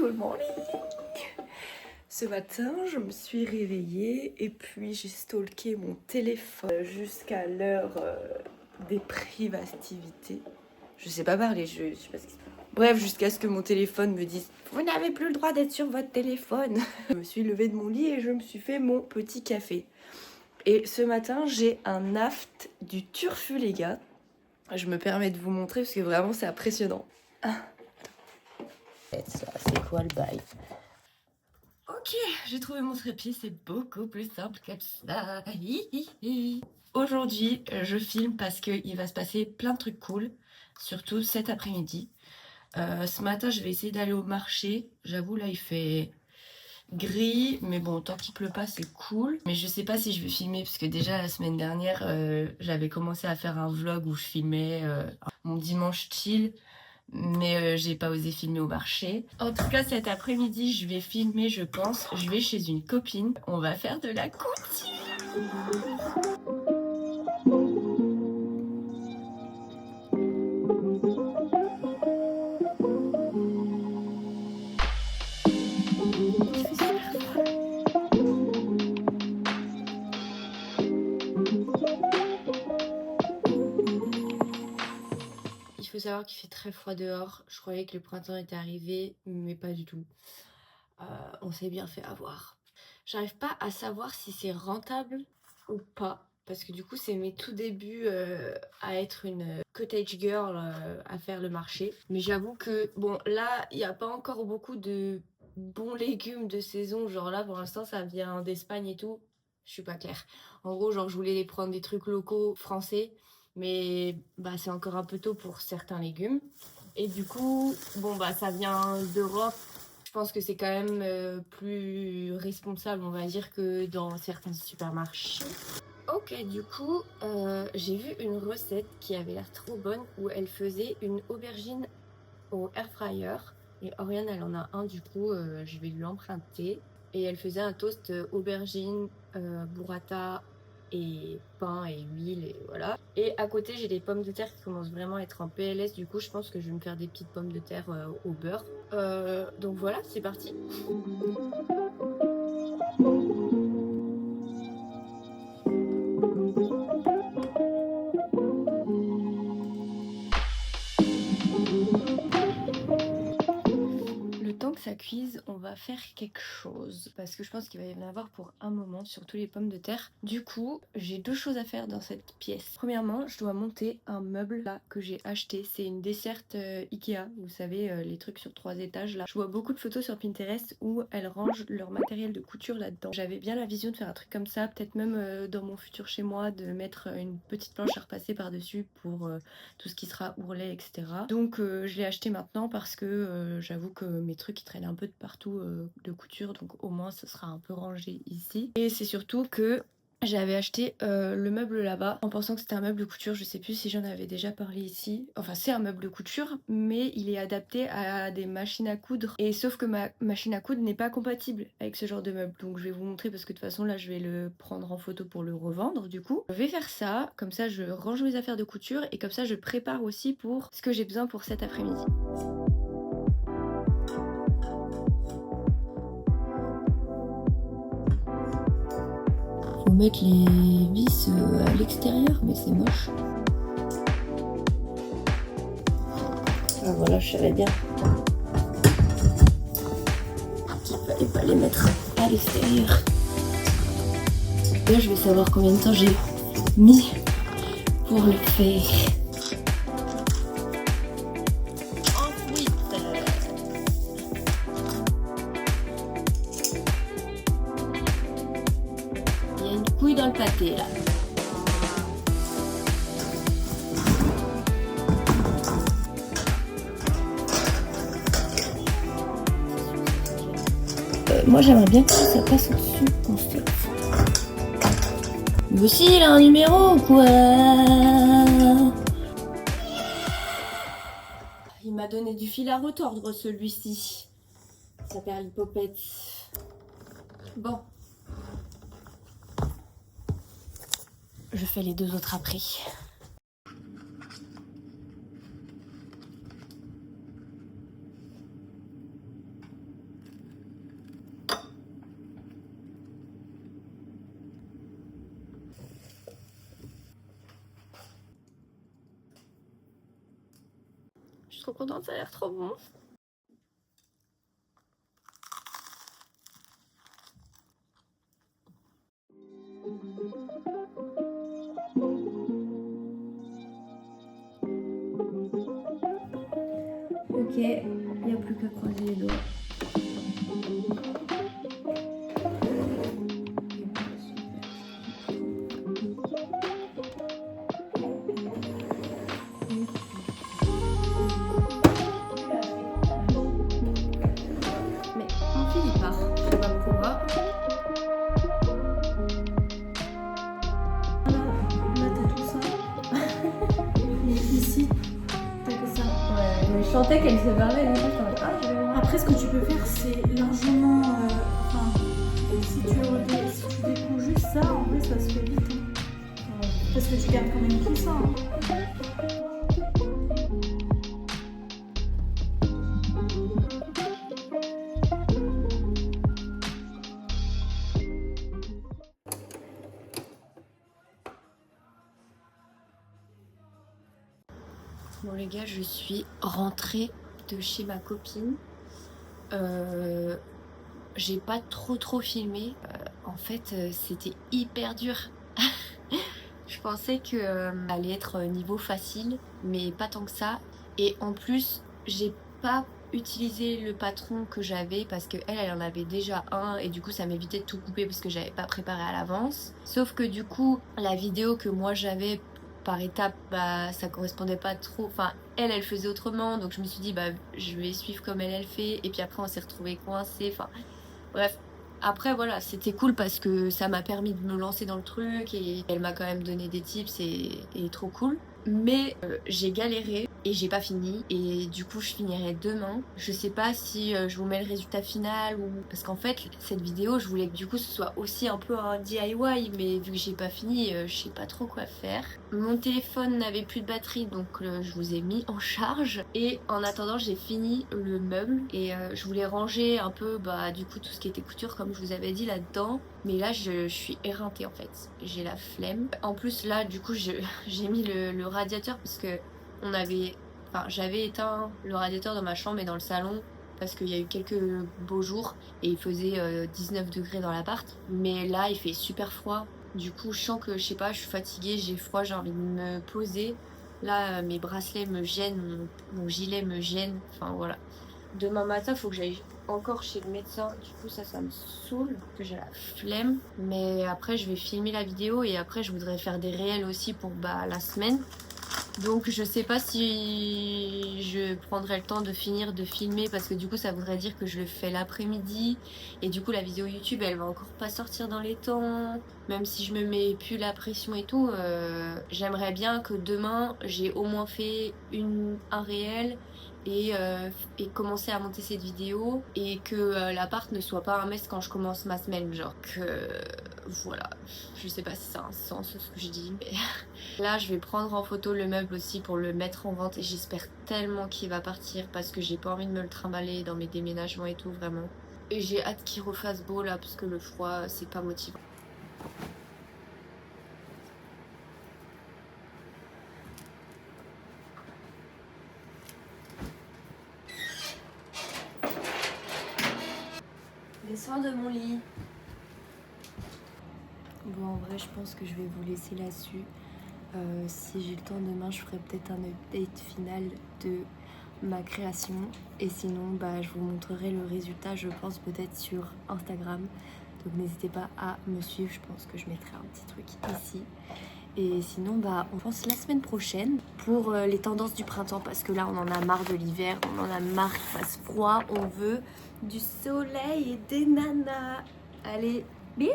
Good morning. Ce matin, je me suis réveillée et puis j'ai stalké mon téléphone jusqu'à l'heure des privastivités. Je sais pas parler, je sais pas ce qui se passe. Bref, jusqu'à ce que mon téléphone me dise « Vous n'avez plus le droit d'être sur votre téléphone !» Je me suis levée de mon lit et je me suis fait mon petit café. Et ce matin, j'ai un aft du turfu, les gars. Je me permets de vous montrer parce que vraiment, c'est impressionnant. C'est quoi le bail? Ok, j'ai trouvé mon trépied, c'est beaucoup plus simple que ça. Aujourd'hui, je filme parce qu'il va se passer plein de trucs cool, surtout cet après-midi. Ce matin, je vais essayer d'aller au marché. J'avoue, là, il fait gris, mais bon, tant qu'il pleut pas, c'est cool. Mais je sais pas si je vais filmer, parce que déjà, la semaine dernière, j'avais commencé à faire un vlog où je filmais mon dimanche chill. Mais j'ai pas osé filmer au marché. En tout cas, cet après-midi, je vais filmer, je pense. Je vais chez une copine. On va faire de la couture. Il faut savoir qu'il fait très froid dehors. Je croyais que le printemps était arrivé, mais pas du tout. On s'est bien fait avoir. J'arrive pas à savoir si c'est rentable ou pas. Parce que du coup, c'est mes tout débuts à être une cottage girl, à faire le marché. Mais j'avoue que, bon, là, il n'y a pas encore beaucoup de bons légumes de saison. Genre là, pour l'instant, ça vient d'Espagne et tout. Je suis pas claire. En gros, genre, je voulais les prendre des trucs locaux français. Mais bah, c'est encore un peu tôt pour certains légumes. Et du coup, bon, bah, ça vient d'Europe. Je pense que c'est quand même plus responsable, on va dire, que dans certains supermarchés. Ok, du coup, j'ai vu une recette qui avait l'air trop bonne où elle faisait une aubergine au air fryer. Et Oriane, elle en a un, du coup, je vais lui emprunter. Et elle faisait un toast aubergine, burrata et pain et huile et voilà. Et à côté, j'ai des pommes de terre qui commencent vraiment à être en PLS. Du coup, je pense que je vais me faire des petites pommes de terre au beurre. Donc voilà, c'est parti. Le temps que ça cuise, on va faire quelque chose parce que je pense qu'il va y en avoir pour un moment, surtout les pommes de terre. Du coup, j'ai deux choses à faire dans cette pièce. Premièrement, je dois monter un meuble là que j'ai acheté. C'est une desserte Ikea, vous savez, les trucs sur 3 étages là. Je vois beaucoup de photos sur Pinterest où elles rangent leur matériel de couture là-dedans. J'avais bien la vision de faire un truc comme ça, peut-être même dans mon futur chez moi, de mettre une petite planche à repasser par-dessus pour tout ce qui sera ourlet, etc. Donc je l'ai acheté maintenant parce que j'avoue que mes trucs ils traînent un peu de partout de couture, donc au moins ça sera un peu rangé ici. Et c'est surtout que j'avais acheté le meuble là-bas en pensant que c'était un meuble de couture. Je sais plus si j'en avais déjà parlé ici. Enfin, c'est un meuble de couture, mais il est adapté à des machines à coudre. Et sauf que ma machine à coudre n'est pas compatible avec ce genre de meuble. Donc je vais vous montrer parce que de toute façon là je vais le prendre en photo pour le revendre du coup. Je vais faire ça, comme ça je range mes affaires de couture et comme ça je prépare aussi pour ce que j'ai besoin pour cet après-midi. Faut mettre les vis à l'extérieur, mais c'est moche. Ah voilà, je savais bien qu'il fallait pas les mettre à l'extérieur. Là, je vais savoir combien de temps j'ai mis pour le faire. Ensuite, il y a une couille dans le pâté là. Moi j'aimerais bien que ça passe au-dessus en fait. Mais aussi il a un numéro ou quoi? Il m'a donné du fil à retordre celui-ci. Ça perd l'hypopète. Bon. Je fais les deux autres après. trop contente, ça a l'air trop bon. Ok, il n'y a plus qu'à croiser les doigts. Mais mon fil il part, je sais pas pourquoi. Là t'as tout ça. Et ici, t'as que ça. Ouais, mais je sentais qu'elle se barrait, du coup, je t'en je vais voir. Après, ce que tu peux faire, c'est largement. Enfin, si tu découpes juste ça, en vrai, ça se fait vite. Hein. Parce que tu gardes quand même tout ça. Hein. Bon les gars, je suis rentrée de chez ma copine. J'ai pas trop filmé. En fait, c'était hyper dur. Je pensais que allait être niveau facile, mais pas tant que ça. Et en plus, j'ai pas utilisé le patron que j'avais parce que elle en avait déjà un et du coup ça m'évitait de tout couper parce que j'avais pas préparé à l'avance. Sauf que du coup, la vidéo que moi j'avais par étape, bah ça correspondait pas trop. Enfin, elle faisait autrement, donc je me suis dit bah je vais suivre comme elle fait. Et puis après on s'est retrouvés coincés. Enfin, bref. Après voilà, c'était cool parce que ça m'a permis de me lancer dans le truc et elle m'a quand même donné des tips et trop cool. Mais j'ai galéré et j'ai pas fini et du coup je finirai demain. Je sais pas si je vous mets le résultat final ou... Parce qu'en fait cette vidéo je voulais que du coup ce soit aussi un peu un DIY, mais vu que j'ai pas fini, je sais pas trop quoi faire. Mon téléphone n'avait plus de batterie donc je vous ai mis en charge et en attendant j'ai fini le meuble et je voulais ranger un peu bah du coup tout ce qui était couture comme je vous avais dit là-dedans. Mais là je suis éreintée en fait, j'ai la flemme. En plus là du coup j'ai mis le radiateur parce que j'avais éteint le radiateur dans ma chambre et dans le salon parce qu'il y a eu quelques beaux jours et il faisait 19 degrés dans l'appart. Mais là il fait super froid, du coup je sens que je sais pas, je suis fatiguée, j'ai froid, j'ai envie de me poser. Là mes bracelets me gênent, mon gilet me gêne, enfin voilà. Demain matin faut que j'aille encore chez le médecin, du coup ça me saoule, que j'ai la flemme. Mais après je vais filmer la vidéo et après je voudrais faire des réels aussi pour la semaine. Donc je sais pas si je prendrai le temps de finir de filmer parce que du coup ça voudrait dire que je le fais l'après-midi et du coup la vidéo YouTube elle va encore pas sortir dans les temps. Même si je me mets plus la pression et tout, j'aimerais bien que demain j'ai au moins fait un réel et commencer à monter cette vidéo et que l'appart ne soit pas un mess quand je commence ma semaine, genre que voilà, je sais pas si ça a un sens ce que je dis, mais là je vais prendre en photo le meuble aussi pour le mettre en vente et j'espère tellement qu'il va partir parce que j'ai pas envie de me le trimballer dans mes déménagements et tout vraiment. Et j'ai hâte qu'il refasse beau là parce que le froid c'est pas motivant. Descends de mon lit. Bon en vrai je pense que je vais vous laisser là-dessus. Si j'ai le temps demain je ferai peut-être un update final de ma création et sinon je vous montrerai le résultat je pense peut-être sur Instagram, donc n'hésitez pas à me suivre, je pense que je mettrai un petit truc ici. Et sinon on pense la semaine prochaine pour les tendances du printemps parce que là on en a marre de l'hiver, on en a marre qu'il fasse froid, on veut du soleil et des nanas. Allez, bisous.